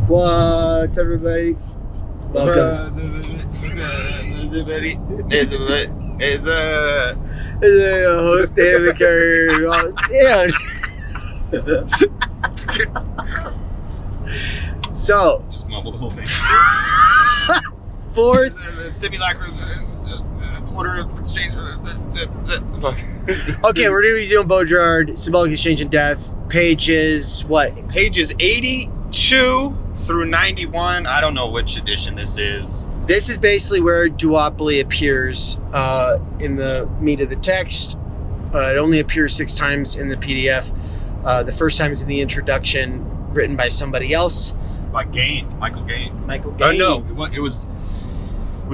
What's everybody? Welcome. It's a host Dan McKerracher. So, just mumble the whole thing. Fourth. Simulacrum. Order of exchange. Okay, we're gonna be doing Baudrillard, Symbolic Exchange and Death. Pages what? Pages 82 through 91. I don't know which edition this is. This is basically where duopoly appears in the meat of the text. It only appears 6 times in the PDF. The first time is in the introduction, written by somebody else. By Michael Gain. Michael Gain. Oh no, it was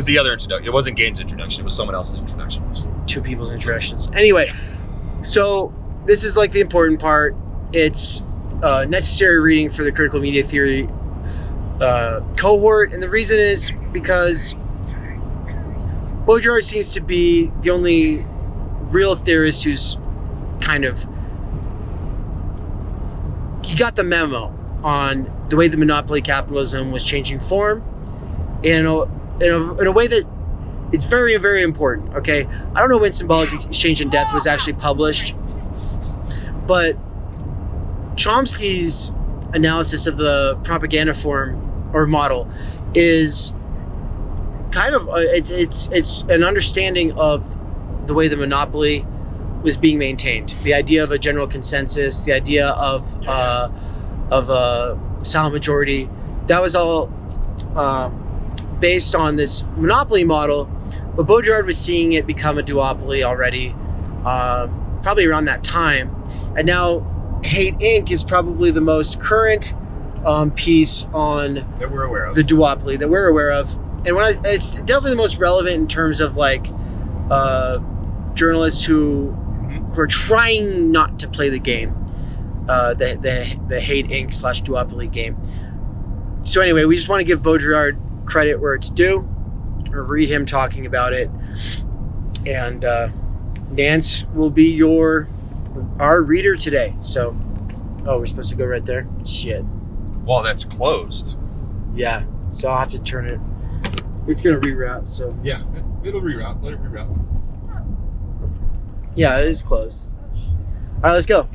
the other introduction. It wasn't Gain's introduction. It was someone else's introduction. Two people's introductions. Anyway, so this is like the important part. It's necessary reading for the critical media theory cohort, and the reason is because Baudrillard seems to be the only real theorist who's kind of, he got the memo on the way the monopoly capitalism was changing form in a way that it's very, very important. Okay, I don't know when Symbolic Exchange and Death was actually published, but Chomsky's analysis of the propaganda form or model is kind of it's an understanding of the way the monopoly was being maintained. The idea of a general consensus, the idea of a silent majority, that was all based on this monopoly model. But Baudrillard was seeing it become a duopoly already, probably around that time. And now Hate Inc. is probably the most current piece on that we're aware of. The duopoly that we're aware of. And it's definitely the most relevant in terms of like journalists who are trying not to play the game, the Hate Inc. / duopoly game. So anyway, we just want to give Baudrillard credit where it's due, or read him talking about it. And Nance will be our reader today. So, oh, we're supposed to go right there? Shit. Well, that's closed. Yeah, so I'll have to turn it. It's gonna reroute, so. Yeah, it'll reroute. Let it reroute. Yeah, it is closed. All right, let's go.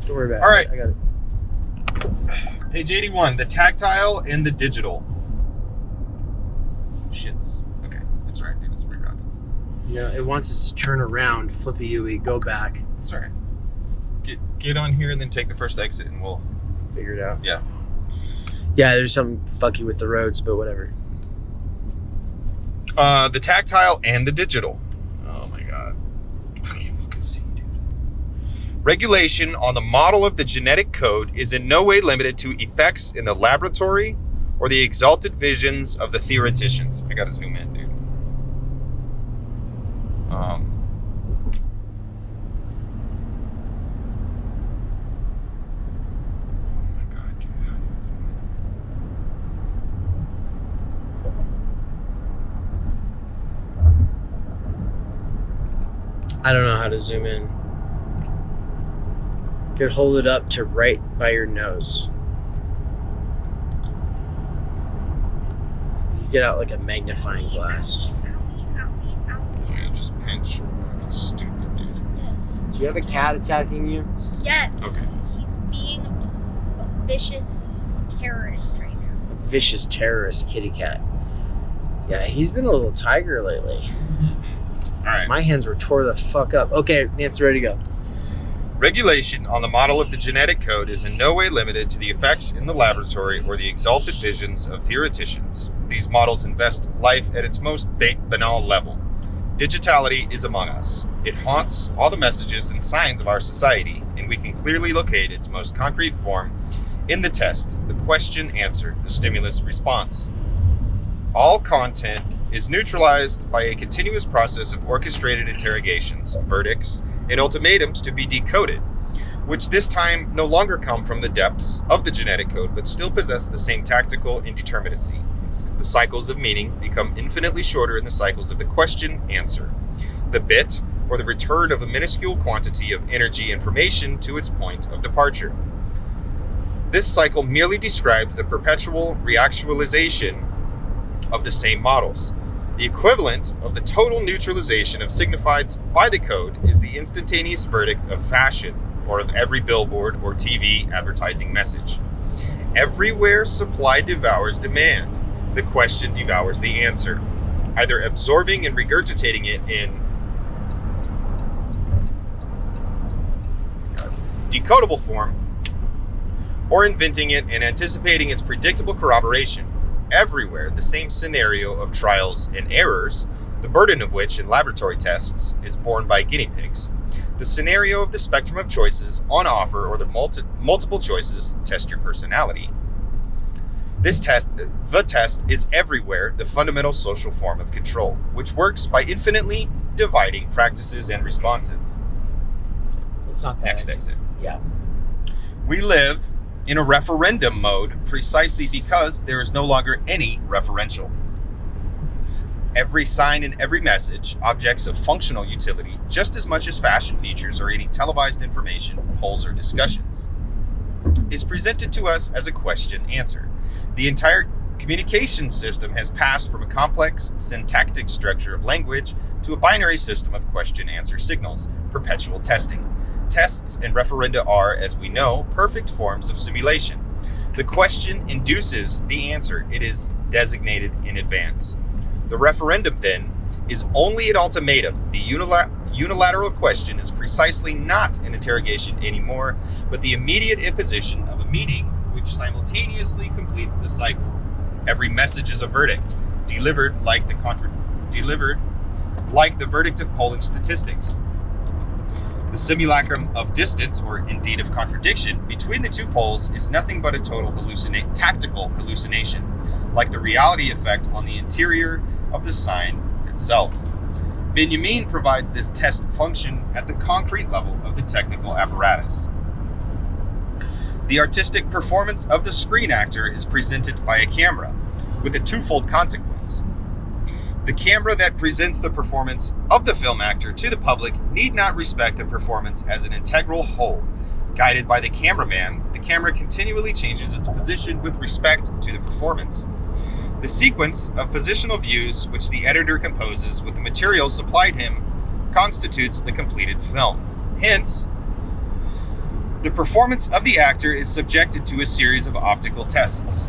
Don't worry about it. All right. I got it. Page 81, the tactile and the digital. Shits. Okay, that's right. It's rerouted. Yeah, it wants us to turn around, flippy U-E, go back. It's all right. Get on here and then take the first exit, and we'll figure it out. Yeah. Yeah, there's something fucky with the roads, but whatever. The tactile and the digital. Oh my god. I can't fucking see, dude. Regulation on the model of the genetic code is in no way limited to effects in the laboratory or the exalted visions of the theoreticians. I gotta zoom in, dude. I don't know how to zoom in. You could hold it up to right by your nose. You could get out like a magnifying glass. Yeah, just pinch. Fucking stupid, dude. Do you have a cat attacking you? Yes. Okay. He's being a vicious terrorist right now. A vicious terrorist kitty cat. Yeah, he's been a little tiger lately. All right. My hands were tore the fuck up. Okay, Nancy's ready to go. Regulation on the model of the genetic code is in no way limited to the effects in the laboratory or the exalted visions of theoreticians. These models invest life at its most banal level. Digitality is among us. It haunts all the messages and signs of our society, and we can clearly locate its most concrete form in the test, the question answer, the stimulus response. All content is neutralized by a continuous process of orchestrated interrogations, verdicts, and ultimatums to be decoded, which this time no longer come from the depths of the genetic code, but still possess the same tactical indeterminacy. The cycles of meaning become infinitely shorter in the cycles of the question-answer. The bit, or the return of a minuscule quantity of energy information to its point of departure. This cycle merely describes the perpetual reactualization of the same models. The equivalent of the total neutralization of signifieds by the code is the instantaneous verdict of fashion, or of every billboard or TV advertising message. Everywhere supply devours demand, the question devours the answer, either absorbing and regurgitating it in decodable form, or inventing it and anticipating its predictable corroboration. Everywhere, the same scenario of trials and errors, the burden of which in laboratory tests is borne by guinea pigs. The scenario of the spectrum of choices on offer, or the multiple choices test your personality. The test is everywhere the fundamental social form of control, which works by infinitely dividing practices and responses. It's not that Next exit. Yeah. We live in a referendum mode precisely because there is no longer any referential. Every sign and every message, objects of functional utility, just as much as fashion features or any televised information, polls, or discussions, is presented to us as a question-answer. The entire communication system has passed from a complex syntactic structure of language to a binary system of question-answer signals, perpetual testing. Tests and referenda are, as we know, perfect forms of simulation. The question induces the answer. It is designated in advance. The referendum, then, is only an ultimatum. The unilateral question is precisely not an interrogation anymore, but the immediate imposition of a meaning which simultaneously completes the cycle. Every message is a verdict, delivered like the verdict of polling statistics. The simulacrum of distance, or indeed of contradiction, between the two poles is nothing but a total tactical hallucination, like the reality effect on the interior of the sign itself. Benjamin provides this test function at the concrete level of the technical apparatus. The artistic performance of the screen actor is presented by a camera, with a twofold consequence. The camera that presents the performance of the film actor to the public need not respect the performance as an integral whole. Guided by the cameraman, the camera continually changes its position with respect to the performance. The sequence of positional views which the editor composes with the materials supplied him constitutes the completed film. Hence, the performance of the actor is subjected to a series of optical tests.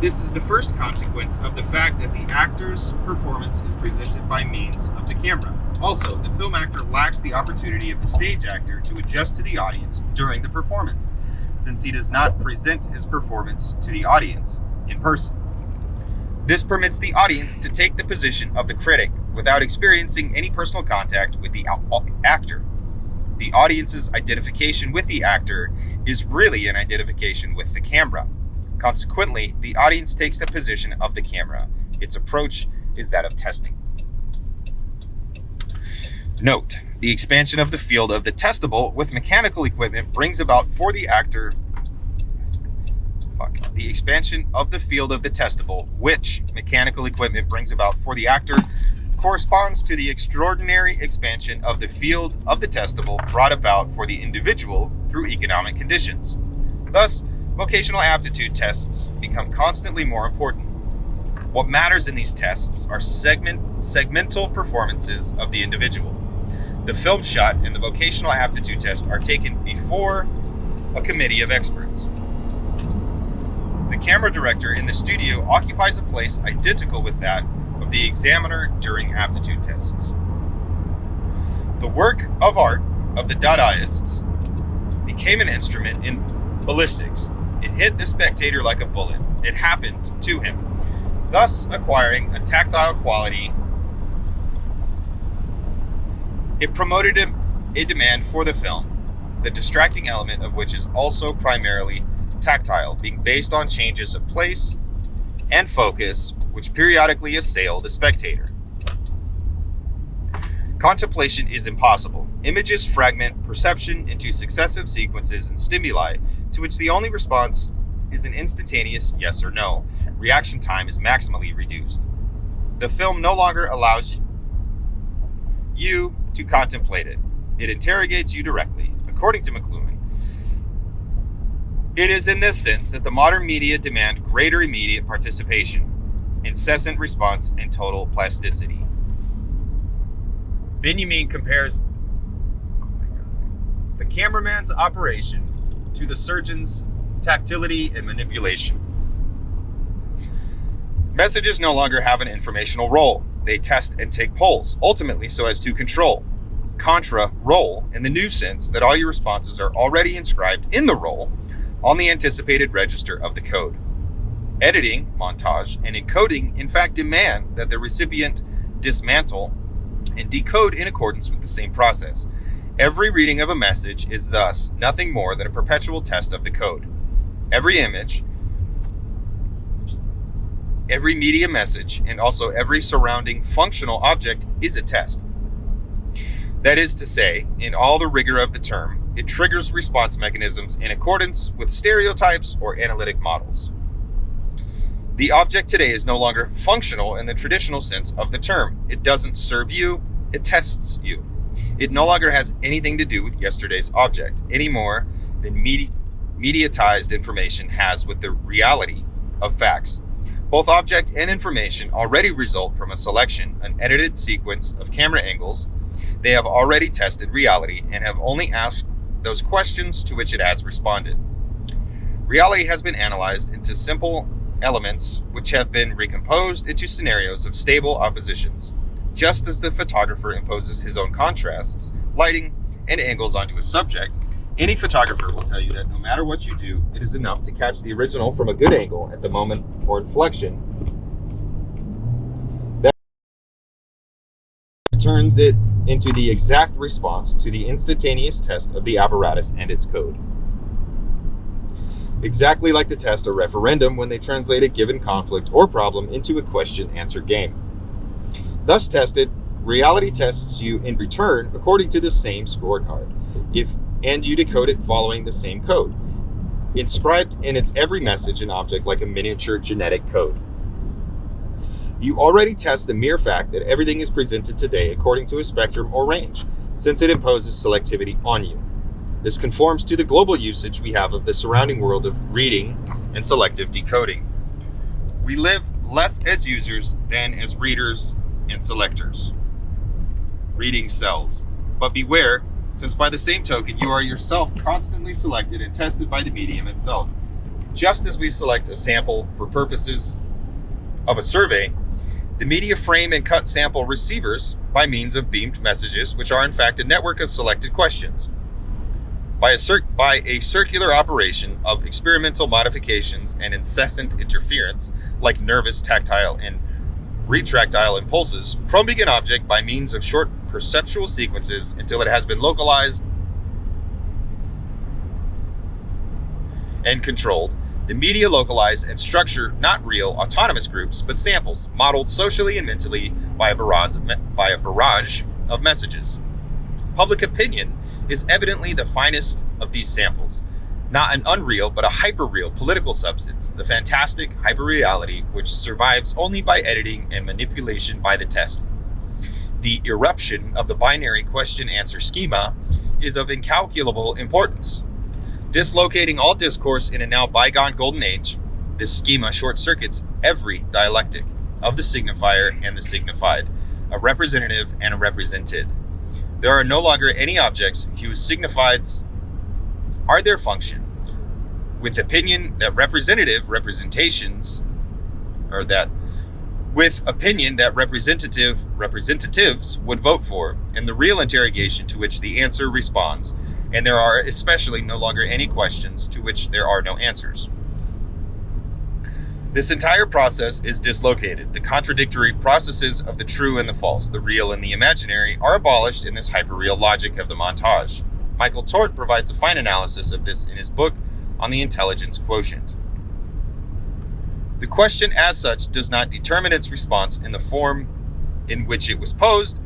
This is the first consequence of the fact that the actor's performance is presented by means of the camera. Also, the film actor lacks the opportunity of the stage actor to adjust to the audience during the performance, since he does not present his performance to the audience in person. This permits the audience to take the position of the critic without experiencing any personal contact with the actor. The audience's identification with the actor is really an identification with the camera. Consequently, the audience takes the position of the camera. Its approach is that of testing. Note, the expansion of the field of the testable with mechanical equipment brings about for the actor the expansion of the field of the testable, which mechanical equipment brings about for the actor, corresponds to the extraordinary expansion of the field of the testable brought about for the individual through economic conditions. Thus, vocational aptitude tests become constantly more important. What matters in these tests are segmental performances of the individual. The film shot and the vocational aptitude test are taken before a committee of experts. The camera director in the studio occupies a place identical with that of the examiner during aptitude tests. The work of art of the Dadaists became an instrument in ballistics. It hit the spectator like a bullet. It happened to him, thus acquiring a tactile quality. It promoted a demand for the film, the distracting element of which is also primarily tactile, being based on changes of place and focus which periodically assail the spectator. Contemplation is impossible. Images fragment perception into successive sequences and stimuli to which the only response is an instantaneous yes or no. Reaction time is maximally reduced. The film no longer allows you to contemplate it. It interrogates you directly. According to McLuhan, It is in this sense that the modern media demand greater immediate participation, incessant response, and total plasticity. Benjamin compares the cameraman's operation to the surgeon's tactility and manipulation. Messages no longer have an informational role. They test and take polls, ultimately so as to control. Contra role, in the new sense that all your responses are already inscribed in the role on the anticipated register of the code. Editing, montage, and encoding in fact demand that the recipient dismantle and decode in accordance with the same process. Every reading of a message is thus nothing more than a perpetual test of the code. Every image, every media message, and also every surrounding functional object is a test. That is to say, in all the rigor of the term, it triggers response mechanisms in accordance with stereotypes or analytic models. The object today is no longer functional in the traditional sense of the term. It doesn't serve you, it tests you. It no longer has anything to do with yesterday's object, any more than mediatized information has with the reality of facts. Both object and information already result from a selection, an edited sequence of camera angles. They have already tested reality and have only asked those questions to which it has responded. Reality has been analyzed into simple elements which have been recomposed into scenarios of stable oppositions. Just as the photographer imposes his own contrasts, lighting, and angles onto a subject, any photographer will tell you that no matter what you do, it is enough to catch the original from a good angle at the moment or inflection that turns it into the exact response to the instantaneous test of the apparatus and its code. Exactly like the test or referendum when they translate a given conflict or problem into a question-answer game. Thus tested, reality tests you in return according to the same scorecard, and you decode it following the same code, inscribed in its every message and object like a miniature genetic code. You already test the mere fact that everything is presented today according to a spectrum or range, since it imposes selectivity on you. This conforms to the global usage we have of the surrounding world of reading and selective decoding. We live less as users than as readers and selectors. Reading cells. But beware, since by the same token you are yourself constantly selected and tested by the medium itself. Just as we select a sample for purposes of a survey, the media frame and cut sample receivers by means of beamed messages, which are in fact a network of selected questions. By a circular operation of experimental modifications and incessant interference, like nervous, tactile, and retractile impulses, probing an object by means of short perceptual sequences until it has been localized and controlled. The media localize and structure not real autonomous groups, but samples modeled socially and mentally by a barrage of messages. Public opinion is evidently the finest of these samples, not an unreal but a hyperreal political substance, the fantastic hyperreality which survives only by editing and manipulation by the test. The eruption of the binary question-answer schema is of incalculable importance. Dislocating all discourse in a now bygone golden age, this schema short-circuits every dialectic of the signifier and the signified, a representative and a represented. There are no longer any objects whose signifieds are their function, with opinion that representatives would vote for, and the real interrogation to which the answer responds, and there are especially no longer any questions to which there are no answers. This entire process is dislocated. The contradictory processes of the true and the false, the real and the imaginary, are abolished in this hyperreal logic of the montage. Michael Tort provides a fine analysis of this in his book on the intelligence quotient. The question as such does not determine its response in the form in which it was posed.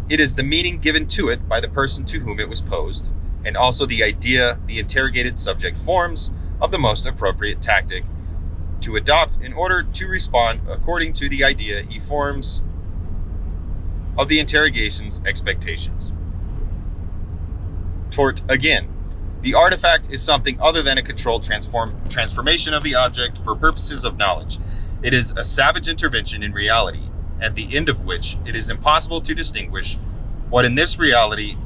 It is the meaning given to it by the person to whom it was posed, and also the idea the interrogated subject forms of the most appropriate tactic to adopt in order to respond according to the idea he forms of the interrogation's expectations. Tort again. The artifact is something other than a controlled transformation of the object for purposes of knowledge. It is a savage intervention in reality, at the end of which it is impossible to distinguish what in this reality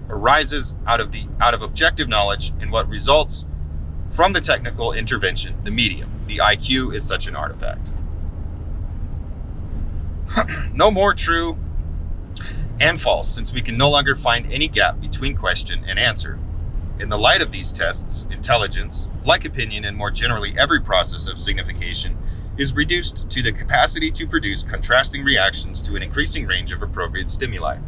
arises out of objective knowledge and what results from the technical intervention, the medium. The IQ is such an artifact. No more true and false, since we can no longer find any gap between question and answer. In the light of these tests, intelligence, like opinion and more generally every process of signification, is reduced to the capacity to produce contrasting reactions to an increasing range of appropriate stimuli.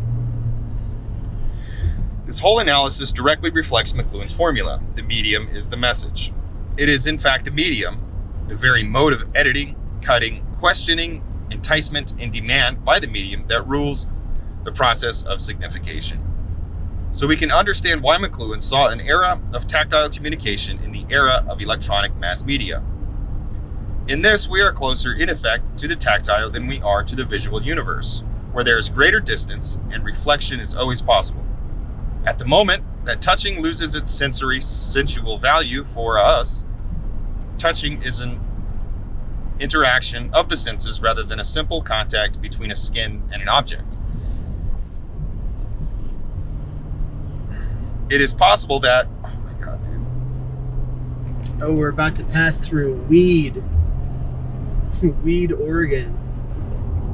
This whole analysis directly reflects McLuhan's formula. The medium is the message. It is in fact the medium, the very mode of editing, cutting, questioning, enticement, and demand by the medium that rules the process of signification. So we can understand why McLuhan saw an era of tactile communication in the era of electronic mass media. In this, we are closer, in effect, to the tactile than we are to the visual universe, where there is greater distance and reflection is always possible. At the moment that touching loses its sensual value for us, touching is an interaction of the senses rather than a simple contact between a skin and an object. It is possible that, oh my God, dude. Oh, we're about to pass through Weed, Oregon.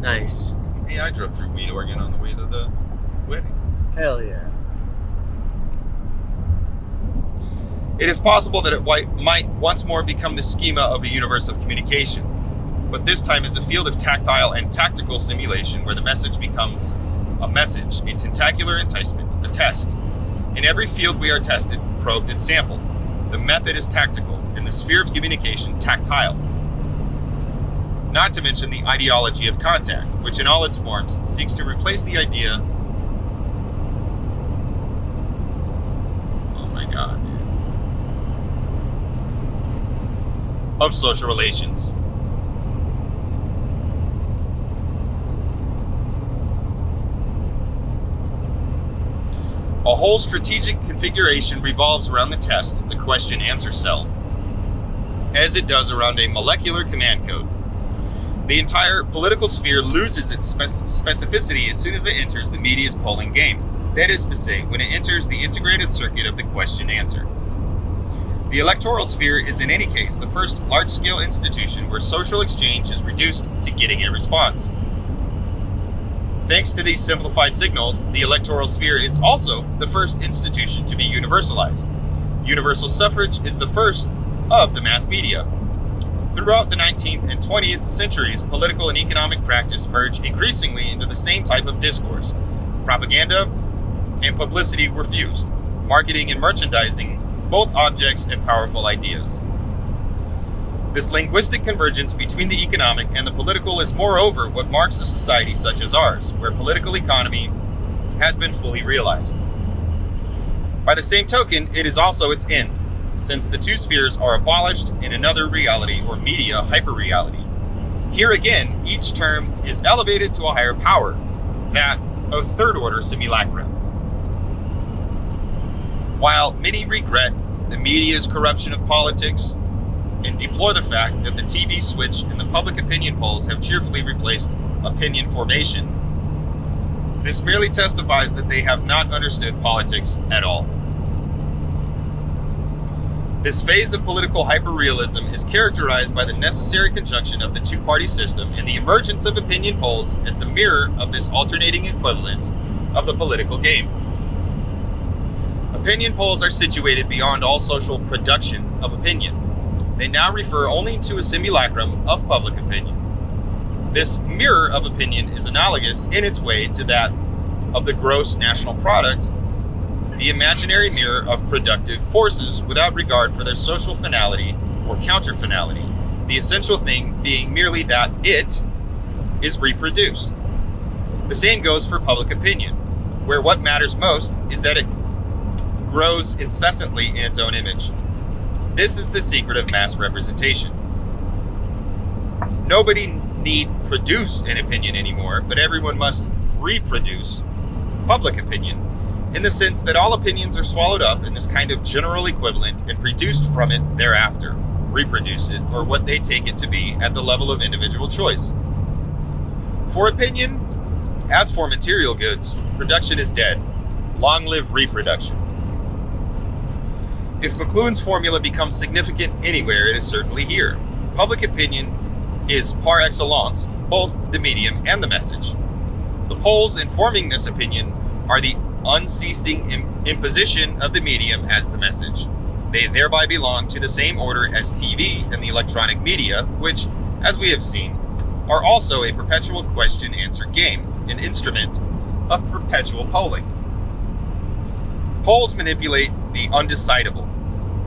Nice. Hey, I drove through Weed, Oregon on the way to the wedding. Hell yeah. It is possible that it might once more become the schema of the universe of communication, but this time is a field of tactile and tactical simulation where the message becomes a message, a tentacular enticement, a test. In every field we are tested, probed, and sampled. The method is tactical, and the sphere of communication tactile. Not to mention the ideology of contact, which in all its forms seeks to replace the idea, oh my God, dude, of social relations. A whole strategic configuration revolves around the test, the question-answer cell, as it does around a molecular command code. The entire political sphere loses its specificity as soon as it enters the media's polling game. That is to say, when it enters the integrated circuit of the question-answer. The electoral sphere is in any case the first large-scale institution where social exchange is reduced to getting a response. Thanks to these simplified signals, the electoral sphere is also the first institution to be universalized. Universal suffrage is the first of the mass media. Throughout the 19th and 20th centuries, political and economic practice merge increasingly into the same type of discourse. Propaganda and publicity were fused, marketing and merchandising, both objects and powerful ideas. This linguistic convergence between the economic and the political is moreover what marks a society such as ours, where political economy has been fully realized. By the same token, it is also its end, since the two spheres are abolished in another reality or media hyperreality. Here again, each term is elevated to a higher power, that of third-order simulacra. While many regret the media's corruption of politics, and deplore the fact that the TV switch and the public opinion polls have cheerfully replaced opinion formation, this merely testifies that they have not understood politics at all. This phase of political hyperrealism is characterized by the necessary conjunction of the two-party system and the emergence of opinion polls as the mirror of this alternating equivalence of the political game. Opinion polls are situated beyond all social production of opinion. They now refer only to a simulacrum of public opinion. This mirror of opinion is analogous in its way to that of the gross national product, the imaginary mirror of productive forces without regard for their social finality or counter-finality, the essential thing being merely that it is reproduced. The same goes for public opinion, where what matters most is that it grows incessantly in its own image. This is the secret of mass representation. Nobody need produce an opinion anymore, but everyone must reproduce public opinion. in the sense that all opinions are swallowed up in this kind of general equivalent and produced from it thereafter, reproduce it, or what they take it to be at the level of individual choice. For opinion, as for material goods, production is dead. Long live reproduction. If McLuhan's formula becomes significant anywhere, it is certainly here. Public opinion is par excellence, both the medium and the message. The polls informing this opinion are the unceasing imposition of the medium as the message. They thereby belong to the same order as TV and the electronic media, which, as we have seen, are also a perpetual question-answer game, an instrument of perpetual polling. Polls manipulate the undecidable.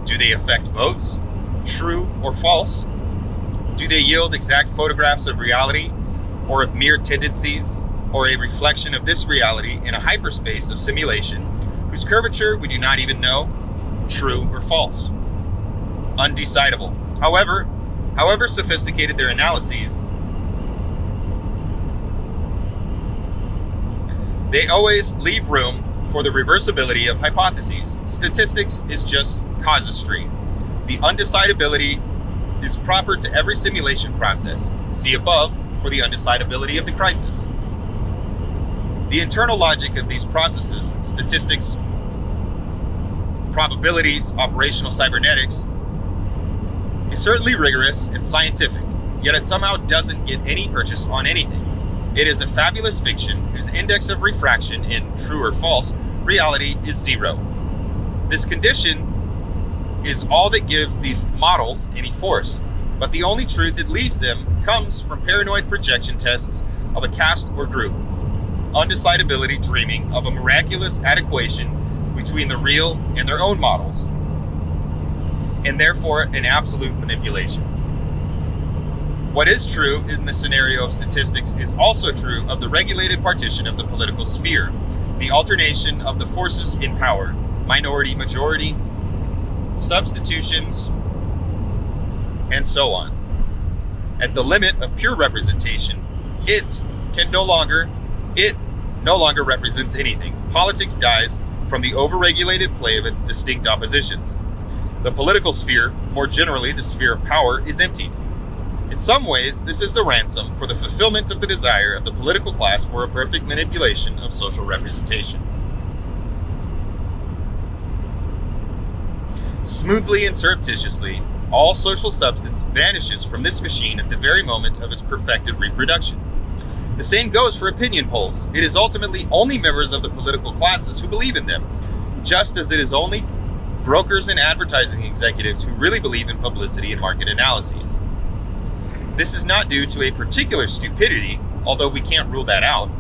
Do they affect votes? True or false? Do they yield exact photographs of reality, or of mere tendencies, or a reflection of this reality in a hyperspace of simulation whose curvature we do not even know? True or false? Undecidable. However sophisticated their analyses, they always leave room for the reversibility of hypotheses. Statistics is just casuistry. The undecidability is proper to every simulation process. See above for the undecidability of the crisis. The internal logic of these processes, statistics, probabilities, operational cybernetics, is certainly rigorous and scientific, yet it somehow doesn't get any purchase on anything. It is a fabulous fiction whose index of refraction in true or false reality is 0. This condition is all that gives these models any force, but the only truth it leaves them comes from paranoid projection tests of a caste or group, undecidability dreaming of a miraculous adequation between the real and their own models, and therefore an absolute manipulation. What is true in the scenario of statistics is also true of the regulated partition of the political sphere, the alternation of the forces in power, minority, majority, substitutions, and so on. At the limit of pure representation, it no longer represents anything. Politics dies from the overregulated play of its distinct oppositions. The political sphere, more generally the sphere of power, is emptied. In some ways, this is the ransom for the fulfillment of the desire of the political class for a perfect manipulation of social representation. Smoothly and surreptitiously, all social substance vanishes from this machine at the very moment of its perfected reproduction. The same goes for opinion polls. It is ultimately only members of the political classes who believe in them, just as it is only brokers and advertising executives who really believe in publicity and market analyses. This is not due to a particular stupidity, although we can't rule that out,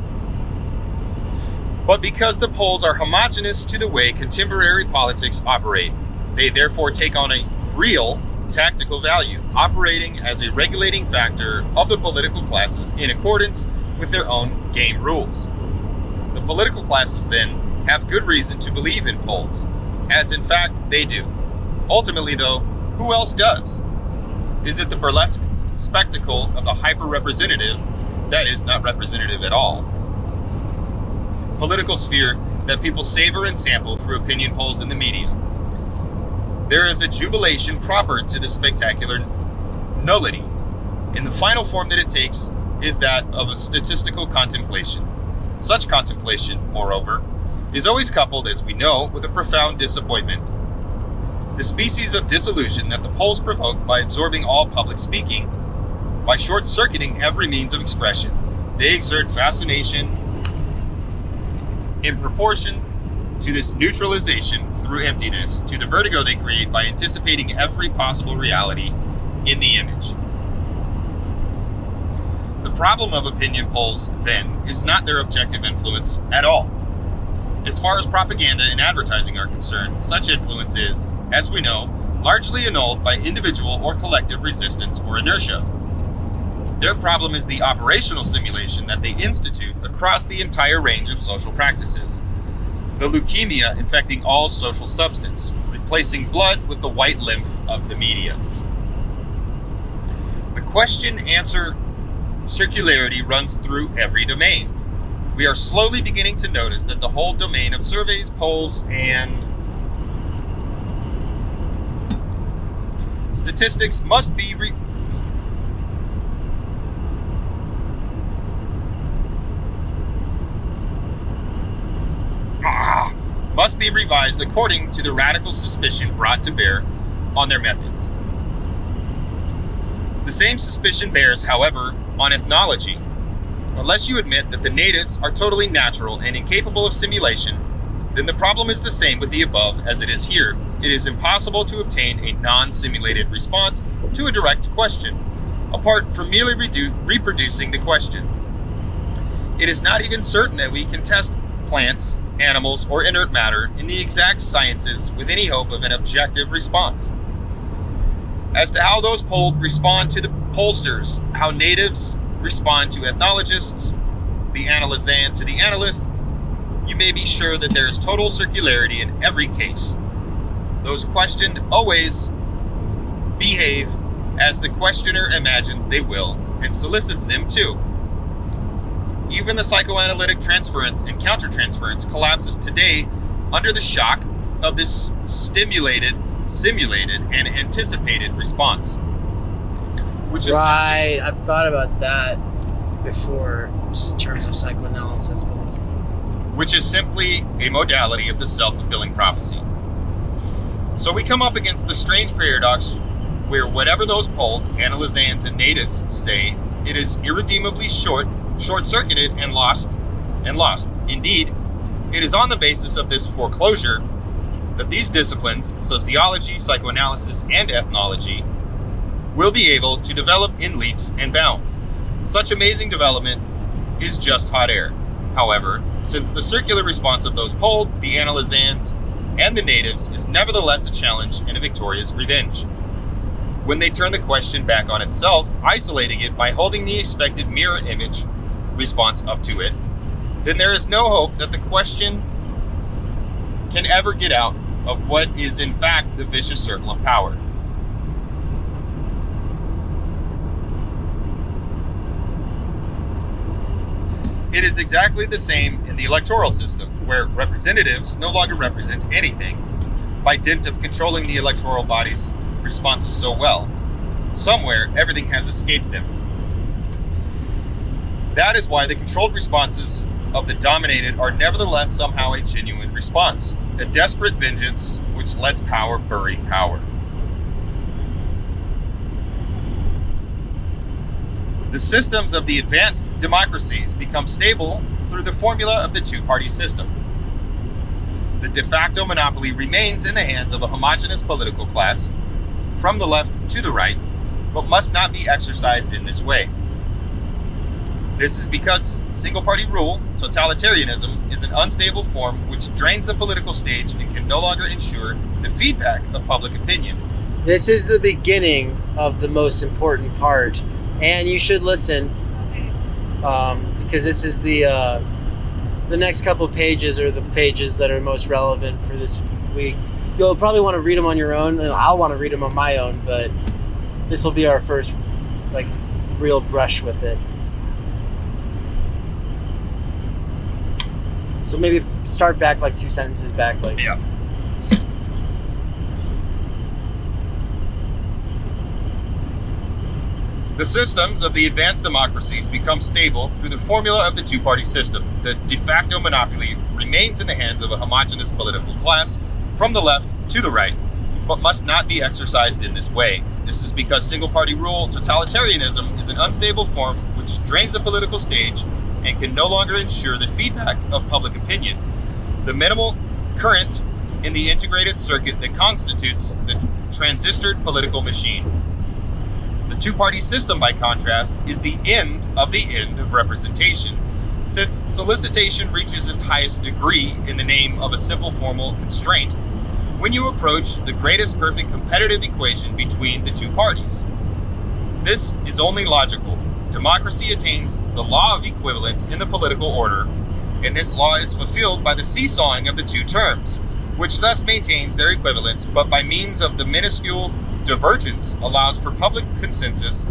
but because the polls are homogeneous to the way contemporary politics operate. They therefore take on a real tactical value, operating as a regulating factor of the political classes in accordance with their own game rules. The political classes then have good reason to believe in polls, as in fact they do. Ultimately though, who else does? Is it the burlesque spectacle of the hyper-representative that is not representative at all? Political sphere that people savor and sample through opinion polls in the media. There is a jubilation proper to the spectacular nullity, and the final form that it takes is that of a statistical contemplation. Such contemplation, moreover, is always coupled, as we know, with a profound disappointment. The species of disillusion that the polls provoke by absorbing all public speaking, by short-circuiting every means of expression, they exert fascination in proportion to this neutralization through emptiness, to the vertigo they create by anticipating every possible reality in the image. The problem of opinion polls, then, is not their objective influence at all. As far as propaganda and advertising are concerned, such influence is, as we know, largely annulled by individual or collective resistance or inertia. Their problem is the operational simulation that they institute across the entire range of social practices. The leukemia infecting all social substance, replacing blood with the white lymph of the media. The question-answer circularity runs through every domain. we are slowly beginning to notice that the whole domain of surveys, polls, and statistics must be revised according to the radical suspicion brought to bear on their methods. The same suspicion bears, however, on ethnology. Unless you admit that the natives are totally natural and incapable of simulation, then the problem is the same with the above as it is here. It is impossible to obtain a non-simulated response to a direct question, apart from merely reproducing the question. It is not even certain that we can test plants, animals, or inert matter in the exact sciences with any hope of an objective response. As to how those polled respond to the pollsters, how natives respond to ethnologists, the analysand to the analyst, you may be sure that there is total circularity in every case. Those questioned always behave as the questioner imagines they will and solicits them to. Even the psychoanalytic transference and countertransference collapses today under the shock of this simulated, and anticipated response. Which is right, I've thought about that before in terms of psychoanalysis, but listen. Which is simply a modality of the self-fulfilling prophecy. So we come up against the strange paradox where whatever those polled, analysands and natives say, it is irredeemably short-circuited and lost. Indeed, it is on the basis of this foreclosure that these disciplines, sociology, psychoanalysis, and ethnology, will be able to develop in leaps and bounds. Such amazing development is just hot air. However, since the circular response of those polled, the analysands, and the natives is nevertheless a challenge and a victorious revenge. When they turn the question back on itself, isolating it by holding the expected mirror image response up to it, then there is no hope that the question can ever get out of what is in fact the vicious circle of power. It is exactly the same in the electoral system, where representatives no longer represent anything by dint of controlling the electoral body's responses so well. Somewhere, everything has escaped them. That is why the controlled responses of the dominated are nevertheless somehow a genuine response, a desperate vengeance which lets power bury power. The systems of the advanced democracies become stable through the formula of the two-party system. The de facto monopoly remains in the hands of a homogeneous political class, from the left to the right, but must not be exercised in this way. This is because single-party rule, totalitarianism, is an unstable form which drains the political stage and can no longer ensure the feedback of public opinion. This is the beginning of the most important part, and you should listen, because this is the next couple pages are the pages that are most relevant for this week. You'll probably want to read them on your own, and I'll want to read them on my own, but this will be our first real brush with it. So maybe start back 2 sentences back. Yeah. The systems of the advanced democracies become stable through the formula of the two-party system. The de facto monopoly remains in the hands of a homogeneous political class, from the left to the right, but must not be exercised in this way. This is because single-party rule, totalitarianism, is an unstable form which drains the political stage and can no longer ensure the feedback of public opinion. The minimal current in the integrated circuit that constitutes the transistored political machine. The two-party system, by contrast, is the end of representation, since solicitation reaches its highest degree in the name of a simple formal constraint when you approach the greatest perfect competitive equation between the two parties. This is only logical. Democracy attains the law of equivalence in the political order, and this law is fulfilled by the seesawing of the two terms, which thus maintains their equivalence, but by means of the minuscule divergence allows for public consensus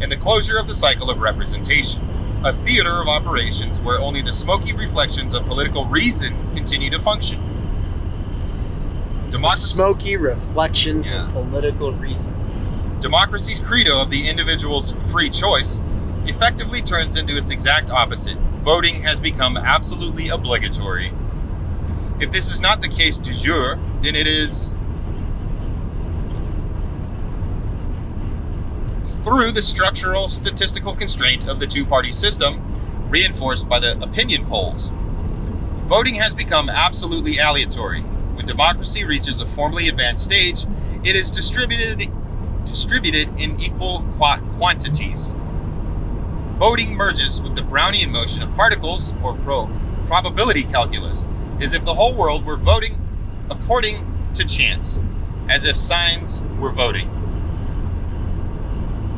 and the closure of the cycle of representation. a theater of operations where only the smoky reflections of political reason continue to function. Smoky reflections of political reason. Democracy's credo of the individual's free choice effectively turns into its exact opposite. Voting has become absolutely obligatory. If this is not the case du jour, then it is through the structural statistical constraint of the two-party system, reinforced by the opinion polls. Voting has become absolutely aleatory. When democracy reaches a formally advanced stage, it is distributed in equal quantities. Voting merges with the Brownian motion of particles, or probability calculus, as if the whole world were voting according to chance, as if signs were voting.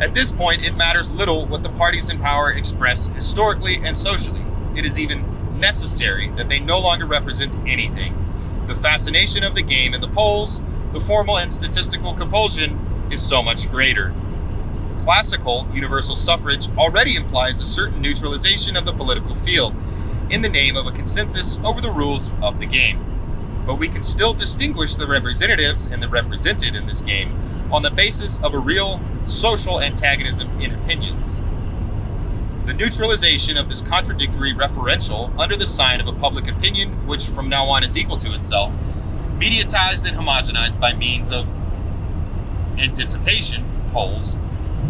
At this point, it matters little what the parties in power express historically and socially. It is even necessary that they no longer represent anything. The fascination of the game and the polls, the formal and statistical compulsion, is so much greater. Classical universal suffrage already implies a certain neutralization of the political field in the name of a consensus over the rules of the game. But we can still distinguish the representatives and the represented in this game on the basis of a real social antagonism in opinions. The neutralization of this contradictory referential under the sign of a public opinion, which from now on is equal to itself, mediatized and homogenized by means of anticipation polls,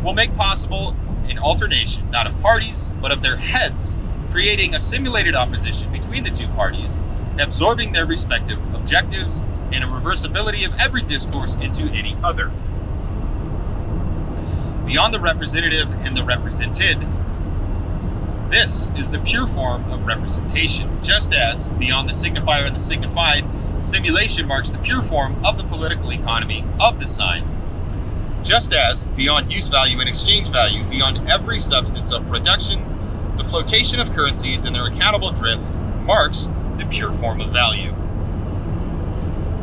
will make possible an alternation not of parties but of their heads, creating a simulated opposition between the two parties, absorbing their respective objectives, and a reversibility of every discourse into any other. Beyond the representative and the represented, this is the pure form of representation, just as, beyond the signifier and the signified, simulation marks the pure form of the political economy of the sign. Just as, beyond use value and exchange value, beyond every substance of production, the flotation of currencies and their accountable drift marks the pure form of value.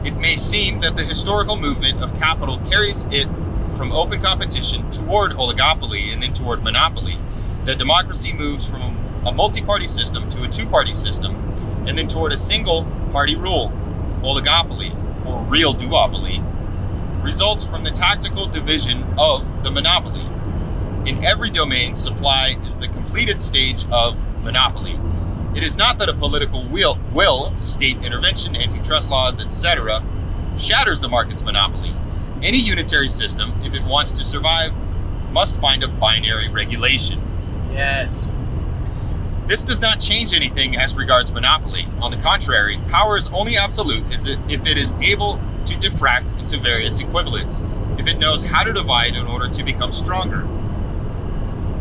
It may seem that the historical movement of capital carries it from open competition toward oligopoly and then toward monopoly, that democracy moves from a multi-party system to a two-party system, and then toward a single-party rule, oligopoly, or real duopoly, results from the tactical division of the monopoly. In every domain, supply is the completed stage of monopoly. It is not that a political will, state intervention, antitrust laws, etc., shatters the market's monopoly. Any unitary system, if it wants to survive, must find a binary regulation. Yes. This does not change anything as regards monopoly. On the contrary, power is only absolute if it is able to diffract into various equivalents, if it knows how to divide in order to become stronger.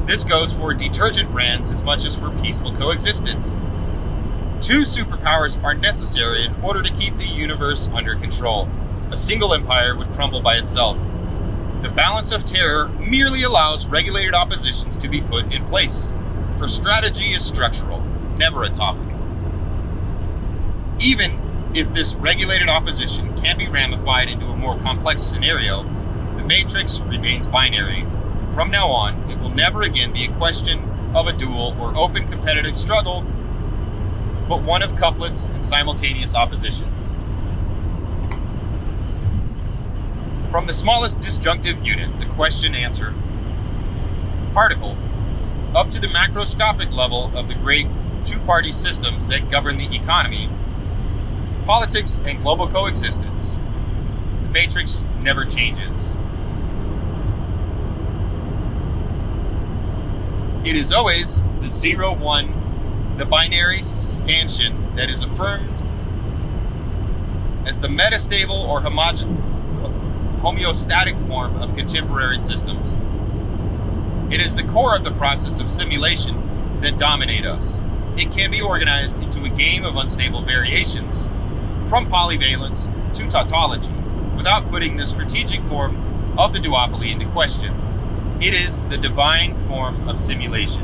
This goes for detergent brands as much as for peaceful coexistence. Two superpowers are necessary in order to keep the universe under control. A single empire would crumble by itself. The balance of terror merely allows regulated oppositions to be put in place, for strategy is structural, never atomic. Even if this regulated opposition can be ramified into a more complex scenario, the matrix remains binary. From now on, it will never again be a question of a dual or open competitive struggle, but one of couplets and simultaneous oppositions. From the smallest disjunctive unit, the question-answer particle, up to the macroscopic level of the great two-party systems that govern the economy, politics, and global coexistence, the matrix never changes. It is always the 0-1, the binary scansion that is affirmed as the metastable or homeostatic form of contemporary systems. It is the core of the process of simulation that dominate us. It can be organized into a game of unstable variations, from polyvalence to tautology, without putting the strategic form of the duopoly into question. It is the divine form of simulation.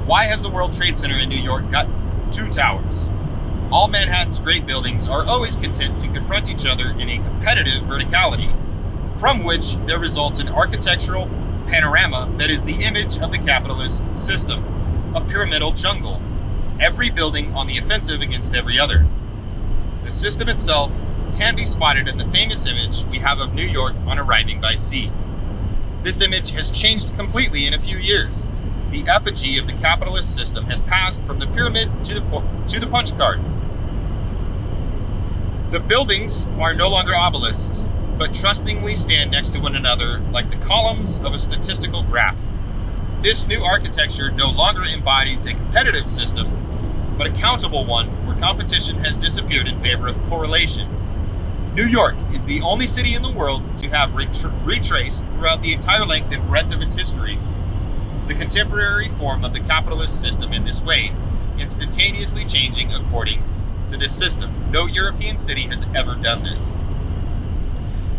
Why has the World Trade Center in New York got 2 towers? All Manhattan's great buildings are always content to confront each other in a competitive verticality, from which there results an architectural panorama that is the image of the capitalist system, a pyramidal jungle, every building on the offensive against every other. The system itself can be spotted in the famous image we have of New York on arriving by sea. This image has changed completely in a few years. The effigy of the capitalist system has passed from the pyramid to the punch card. The buildings are no longer obelisks, but trustingly stand next to one another like the columns of a statistical graph. This new architecture no longer embodies a competitive system, but a countable one where competition has disappeared in favor of correlation. New York is the only city in the world to have retraced throughout the entire length and breadth of its history the contemporary form of the capitalist system in this way, instantaneously changing according to this system. No European city has ever done this.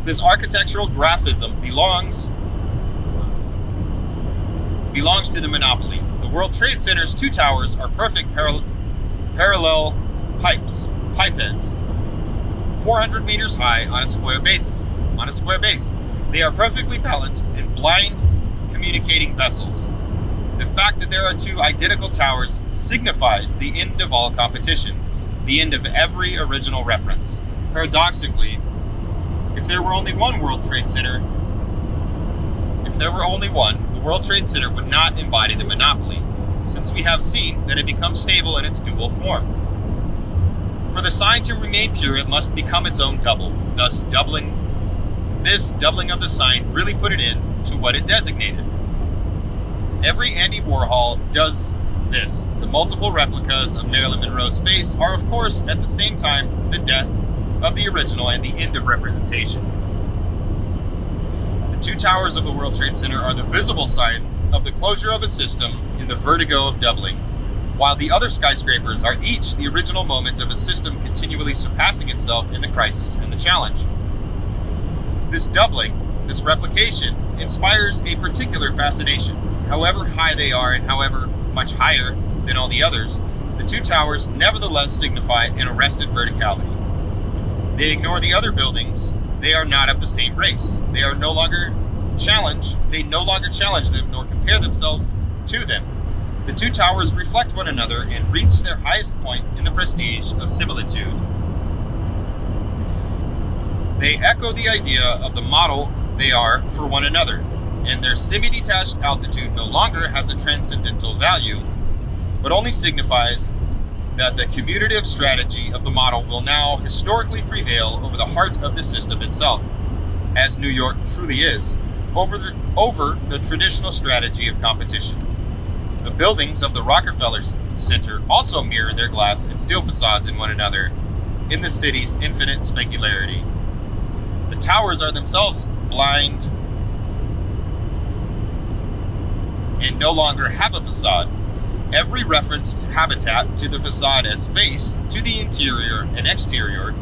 This architectural graphism belongs to the monopoly. The World Trade Center's two towers are perfect parallel pipeheads, 400 meters high on a square base. They are perfectly balanced and blind communicating vessels. The fact that there are two identical towers signifies the end of all competition, the end of every original reference. Paradoxically, if there were only one World Trade Center, the World Trade Center would not embody the monopoly, since we have seen that it becomes stable in its dual form. For the sign to remain pure, it must become its own double, thus doubling of the sign really put it in to what it designated. Every Andy Warhol does this. The multiple replicas of Marilyn Monroe's face are, of course, at the same time, the death of the original and the end of representation. The two towers of the World Trade Center are the visible sign of the closure of a system in the vertigo of doubling, while the other skyscrapers are each the original moment of a system continually surpassing itself in the crisis and the challenge. This doubling, this replication, inspires a particular fascination. However high they are and however much higher than all the others, the two towers nevertheless signify an arrested verticality. They ignore the other buildings. They are not of the same race. They no longer challenge them nor compare themselves to them. The two towers reflect one another and reach their highest point in the prestige of similitude. They echo the idea of the model they are for one another, and their semi-detached altitude no longer has a transcendental value, but only signifies that the commutative strategy of the model will now historically prevail over the heart of the system itself, as New York truly is, over the traditional strategy of competition. The buildings of the Rockefeller Center also mirror their glass and steel facades in one another in the city's infinite specularity. The towers are themselves blind and no longer have a facade. Every reference to habitat to the facade as face to the interior and exterior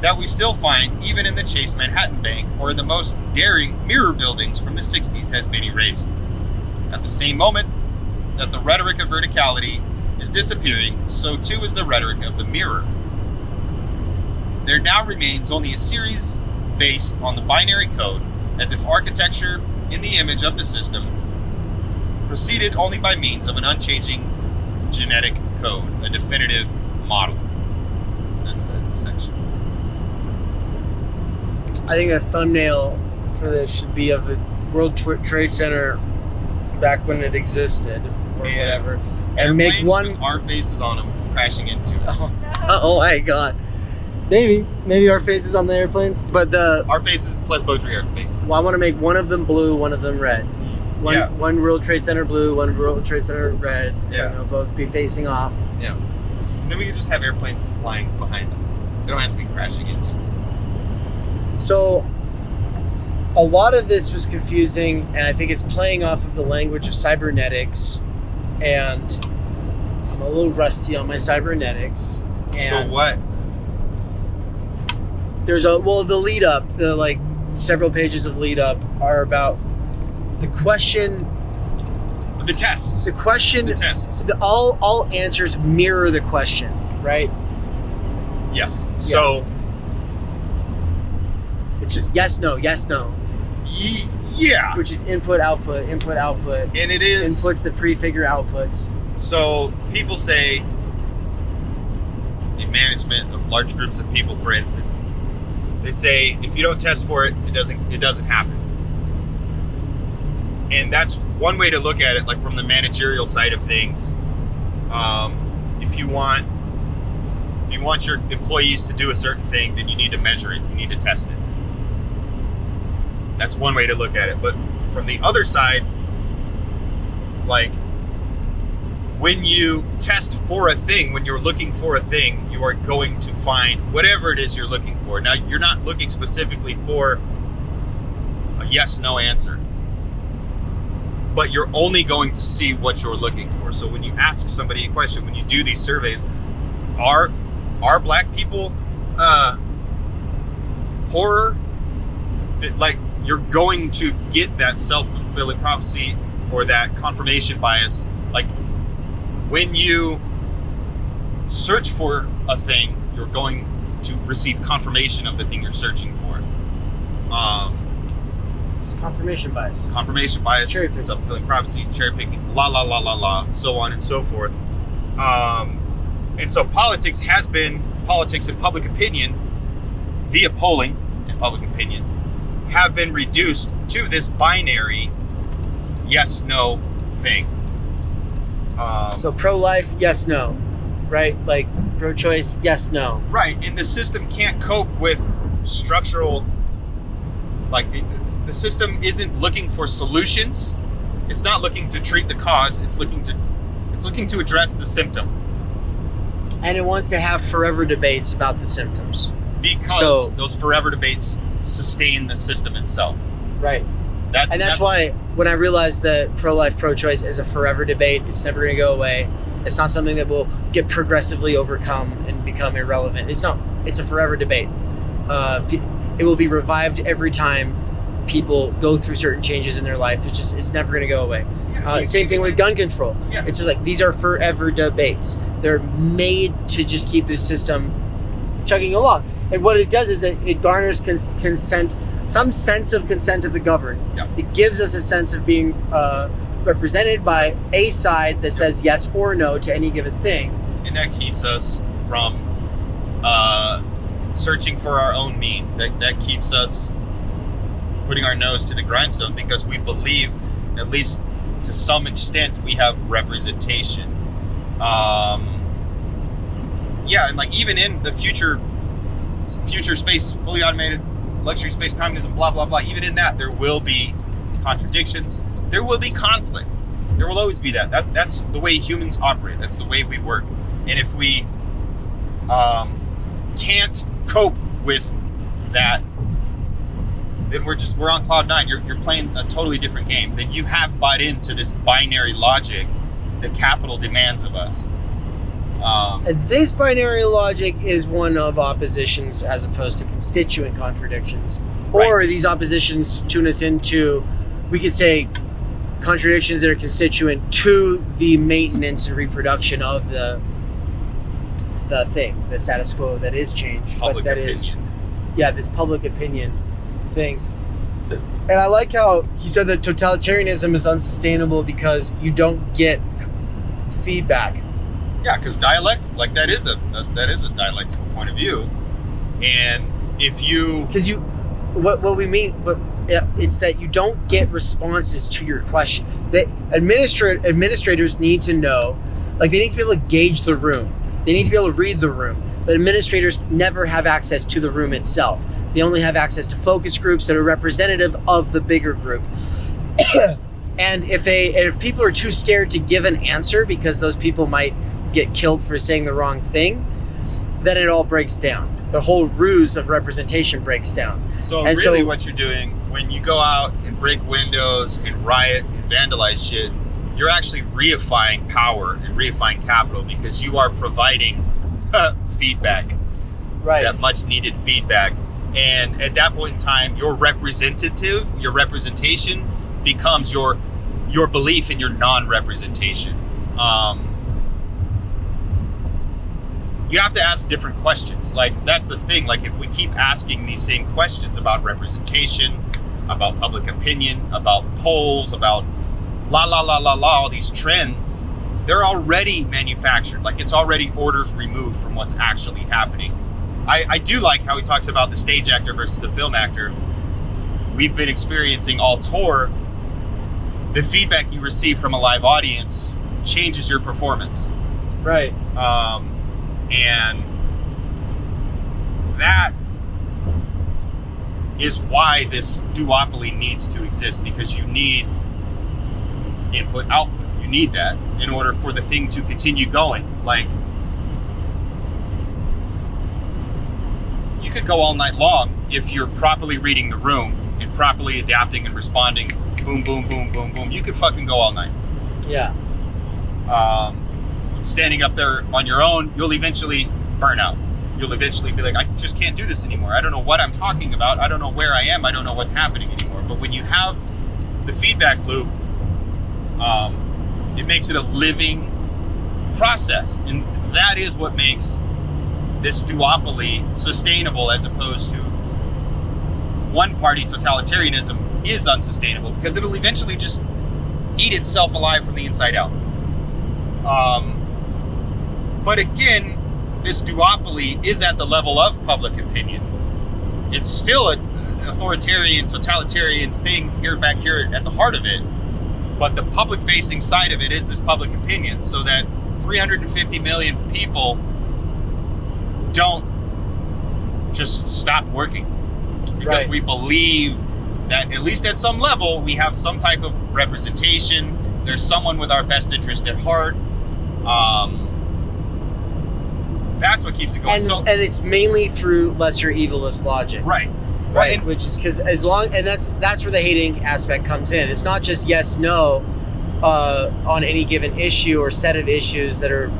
that we still find even in the Chase Manhattan Bank or in the most daring mirror buildings from the 60s has been erased. At the same moment that the rhetoric of verticality is disappearing, so too is the rhetoric of the mirror. There now remains only a series based on the binary code, as if architecture in the image of the system proceeded only by means of an unchanging genetic code, a definitive model. That's that section. I think a thumbnail for this should be of the World Trade Center back when it existed, or whatever, and make one with our faces on them crashing into it. Oh my god! Maybe our faces on the airplanes, but our faces plus Baudrillard's face. Well, I want to make one of them blue, one of them red. One World Trade Center blue, one World Trade Center red. Yeah. You know, both be facing off. Yeah. And then we can just have airplanes flying behind them. They don't have to be crashing into it. So, a lot of this was confusing, and I think it's playing off of the language of cybernetics, and I'm a little rusty on my cybernetics. And so what? There's the lead up, the several pages of lead up are about the question, the tests. The question, the tests. All answers mirror the question, right? Yes. Yeah. So it's just yes, no, yes, no. Yeah. which is input, output, And it is. inputs that prefigure outputs. So people say, in management of large groups of people, for instance, they say if you don't test for it, it doesn't happen. And that's one way to look at it, like from the managerial side of things. If you want your employees to do a certain thing, then you need to measure it. You need to test it. That's one way to look at it. But from the other side, like when you test for a thing, when you're looking for a thing, you are going to find whatever it is you're looking for. Now, you're not looking specifically for a yes/no answer, but you're only going to see what you're looking for. So when you ask somebody a question, when you do these surveys, are black people poorer? Like, you're going to get that self-fulfilling prophecy or that confirmation bias. Like, when you search for a thing, you're going to receive confirmation of the thing you're searching for. It's confirmation bias. Confirmation bias, Cherry picking. self-fulfilling prophecy, cherry picking, so on and so forth. And so politics and public opinion, via polling and public opinion, have been reduced to this binary yes/no thing. So pro-life, yes, no, right? Like pro-choice, yes, no. Right, and the system can't cope with structural, the system isn't looking for solutions. It's not looking to treat the cause. It's looking to address the symptom. And it wants to have forever debates about the symptoms. Because those forever debates sustain the system itself. Right. That's why when I realized that pro-life, pro-choice is a forever debate, it's never going to go away. It's not something that will get progressively overcome and become irrelevant. It's not. It's a forever debate. It will be revived every time people go through certain changes in their life. It's never going to go away. Same thing with gun control. Yeah. It's just like these are forever debates. They're made to just keep the system chugging along. And what it does is that it garners consent, some sense of consent of the governed. Yeah. It gives us a sense of being represented by a side that says yes or no to any given thing. And that keeps us from searching for our own means. That keeps us putting our nose to the grindstone because we believe, at least to some extent, we have representation. And like even in the future space, fully automated luxury space communism, blah blah blah, even in that there will be contradictions, there will be conflict, there will always be that's the way humans operate, that's the way we work. And if we can't cope with that, then we're on cloud nine. You're playing a totally different game. Then you have bought into this binary logic that capital demands of us. And this binary logic is one of oppositions as opposed to constituent contradictions. Or Right. these oppositions tune us into, we could say, contradictions that are constituent to the maintenance and reproduction of the thing, the status quo that is changed. Public but that opinion. is, this public opinion thing. And I like how he said that totalitarianism is unsustainable because you don't get feedback. Yeah, because dialect, like that is a dialectical point of view, and if you What we mean, but it's that you don't get responses to your question. That administrators need to know, like they need to be able to gauge the room. They need to be able to read the room. But administrators never have access to the room itself. They only have access to focus groups that are representative of the bigger group. And if people are too scared to give an answer because those people might get killed for saying the wrong thing, then it all breaks down. The whole ruse of representation breaks down. So And really so- what you're doing when you go out and break windows and riot and vandalize shit, you're actually reifying power and reifying capital because you are providing feedback, Right. that much needed feedback. And at that point in time, your representation becomes your belief in your non-representation. You have to ask different questions. Like, that's the thing. Like, if we keep asking these same questions about representation, about public opinion, about polls, about all these trends, they're already manufactured. Like, it's already orders removed from what's actually happening. I do like how he talks about the stage actor versus the film actor. We've been experiencing all tour. The feedback you receive from a live audience changes your performance. Right. And that is why this duopoly needs to exist, because you need input, output. You need that in order for the thing to continue going. Like, you could go all night long if you're properly reading the room and properly adapting and responding. Boom, boom, boom, boom, boom. You could fucking go all night. Yeah. Standing up there on your own, you'll eventually burn out. You'll eventually be like, I just can't do this anymore. I don't know what I'm talking about. I don't know where I am. I don't know what's happening anymore. But when you have the feedback loop, it makes it a living process. And that is what makes this duopoly sustainable, as opposed to one-party totalitarianism is unsustainable, because it'll eventually just eat itself alive from the inside out. But again, this duopoly is at the level of public opinion. It's still an authoritarian, totalitarian thing back here at the heart of it. But the public-facing side of it is this public opinion, so that 350 million people don't just stop working. Because we believe that, at least at some level, we have some type of representation. There's someone with our best interest at heart. That's what keeps it going. And it's mainly through lesser evilist logic. Right. Right. Which is because that's where the hating aspect comes in. It's not just yes, no, on any given issue or set of issues that are,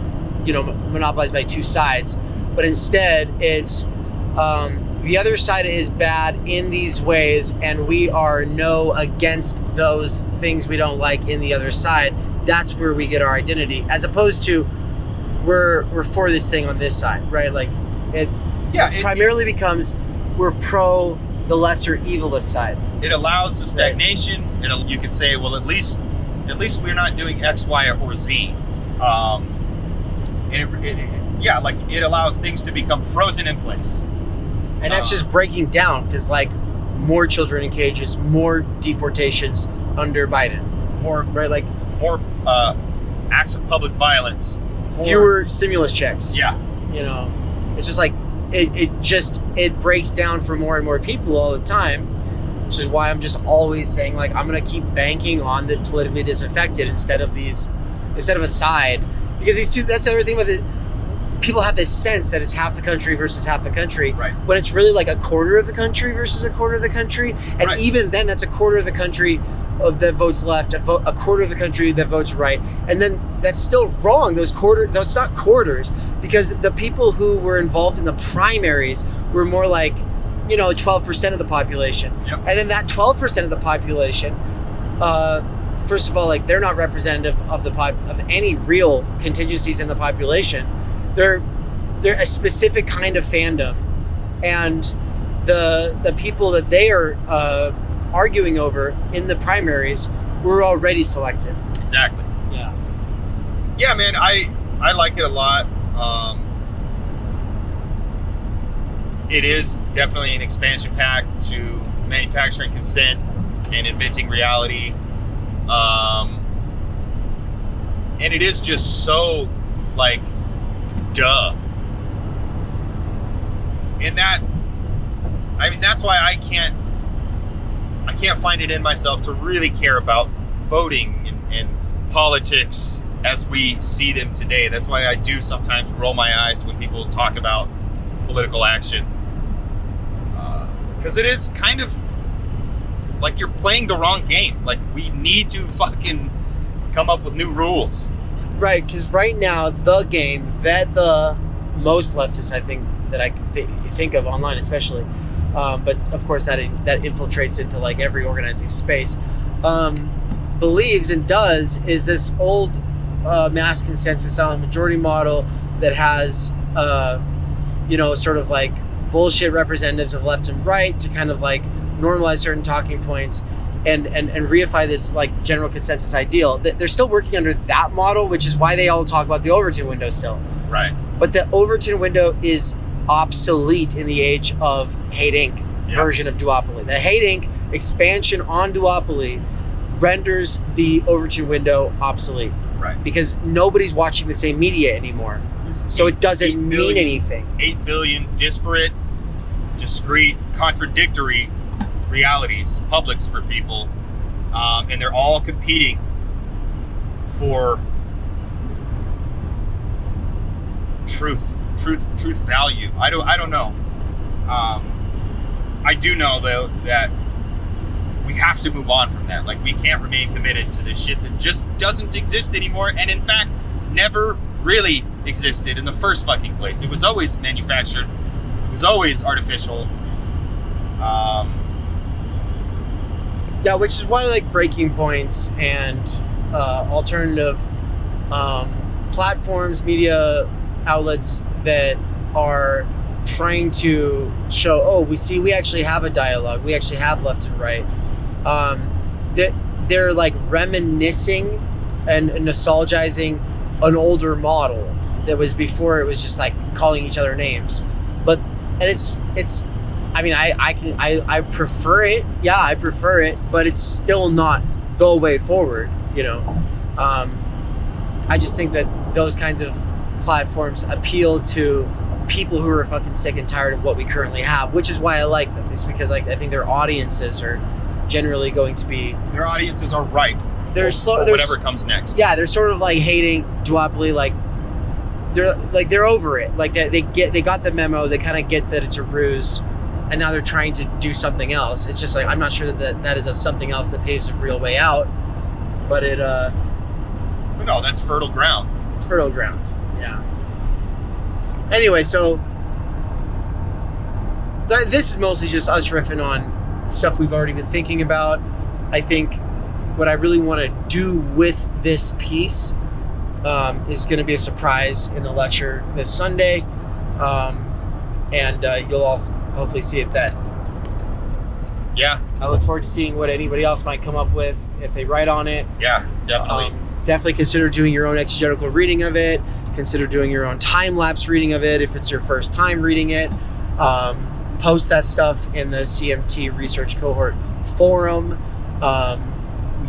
monopolized by two sides, but instead it's the other side is bad in these ways, and we are no against those things we don't like in the other side. That's where we get our identity, as opposed to we're for this thing on this side, right? Like it primarily becomes we're pro the lesser evilist side. It allows the stagnation. Right. You could say, well, at least we're not doing X, Y, or Z. It allows things to become frozen in place. And that's just breaking down, because like more children in cages, more deportations under Biden, more acts of public violence, fewer stimulus checks. Yeah, it's just like it breaks down for more and more people all the time, which is why I'm just always saying, like, I'm gonna keep banking on the politically disaffected instead of a side, because these two. That's everything with it. People have this sense that it's half the country versus half the country, right, when it's really like a quarter of the country versus a quarter of the country. And right. Even then, that's a quarter of the country that votes left, a quarter of the country that votes right. And then that's still wrong. Those not quarters, because the people who were involved in the primaries were more like, 12% of the population. Yep. And then that 12% of the population, first of all, like, they're not representative of of any real contingencies in the population. They're a specific kind of fandom, and the people that they are arguing over in the primaries were already selected. Exactly. Yeah. Yeah, man, I like it a lot. It is definitely an expansion pack to manufacturing consent and inventing reality. And it is just so, like, duh. And that's why I can't find it in myself to really care about voting and politics as we see them today. That's why I do sometimes roll my eyes when people talk about political action. Because it is kind of like you're playing the wrong game. Like, we need to fucking come up with new rules. Right, because right now, the game that the most leftists, I think, that I think of online especially, but of course that infiltrates into like every organizing space, believes and does is this old mass consensus silent majority model that has, sort of like bullshit representatives of left and right to kind of like normalize certain talking points and reify this like general consensus ideal. They're still working under that model, which is why they all talk about the Overton window still. Right. But the Overton window is obsolete in the age of Hate Inc. version of Duopoly. The Hate Inc. expansion on Duopoly renders the Overton window obsolete. Right. Because nobody's watching the same media anymore. So it doesn't mean anything. 8 billion disparate, discrete, contradictory realities, publics for people. And they're all competing for truth value. I don't know. I do know though that we have to move on from that. Like, we can't remain committed to this shit that just doesn't exist anymore, and in fact never really existed in the first fucking place. It was always manufactured. It was always artificial. Yeah, which is why like breaking points and alternative platforms, media outlets that are trying to show, oh, we actually have a dialogue, we actually have left and right, that they're like reminiscing and nostalgizing an older model that was before it was just like calling each other names. But and it's I mean, I prefer it. Yeah, I prefer it, but it's still not the way forward, you know. I just think that those kinds of platforms appeal to people who are fucking sick and tired of what we currently have, which is why I like them. It's because like I think their audiences are generally going to be, their audiences are ripe. They're for whatever comes next. Yeah, they're sort of like hating Duopoly, like they're over it. Like they got the memo. They kind of get that it's a ruse, and now they're trying to do something else. It's just like, I'm not sure that is a something else that paves a real way out, but it. But no, that's fertile ground. It's fertile ground. Yeah. Anyway, so this is mostly just us riffing on stuff we've already been thinking about. I think what I really want to do with this piece is going to be a surprise in the lecture this Sunday, and you'll also hopefully see it then. Yeah. I look forward to seeing what anybody else might come up with if they write on it. Yeah, definitely. Definitely consider doing your own exegetical reading of it. Consider doing your own time-lapse reading of it if it's your first time reading it. Post that stuff in the CMT Research Cohort forum.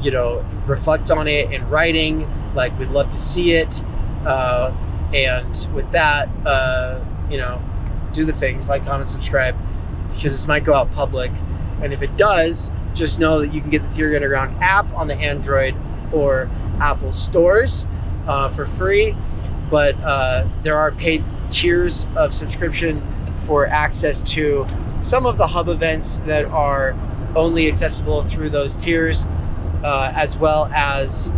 You know, reflect on it in writing. Like, we'd love to see it. And with that, you know, do the things, like, comment, subscribe, because this might go out public. And if it does, just know that you can get the Theory Underground app on the Android or Apple stores for free. But there are paid tiers of subscription for access to some of the hub events that are only accessible through those tiers, as well as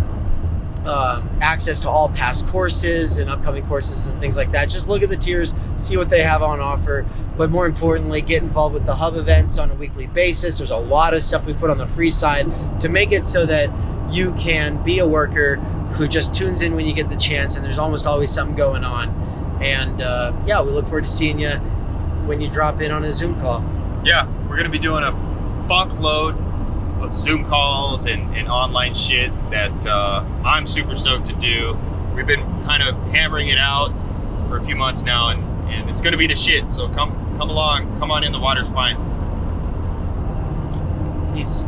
access to all past courses and upcoming courses and things like that. Just look at the tiers, see what they have on offer, but more importantly, get involved with the hub events on a weekly basis. There's a lot of stuff we put on the free side to make it so that you can be a worker who just tunes in when you get the chance, and there's almost always something going on. And yeah, we look forward to seeing you when you drop in on a Zoom call. Yeah, we're going to be doing a buckload of Zoom calls and online shit that I'm super stoked to do. We've been kind of hammering it out for a few months now, and it's going to be the shit. So come along, come on in, the water's fine. Peace.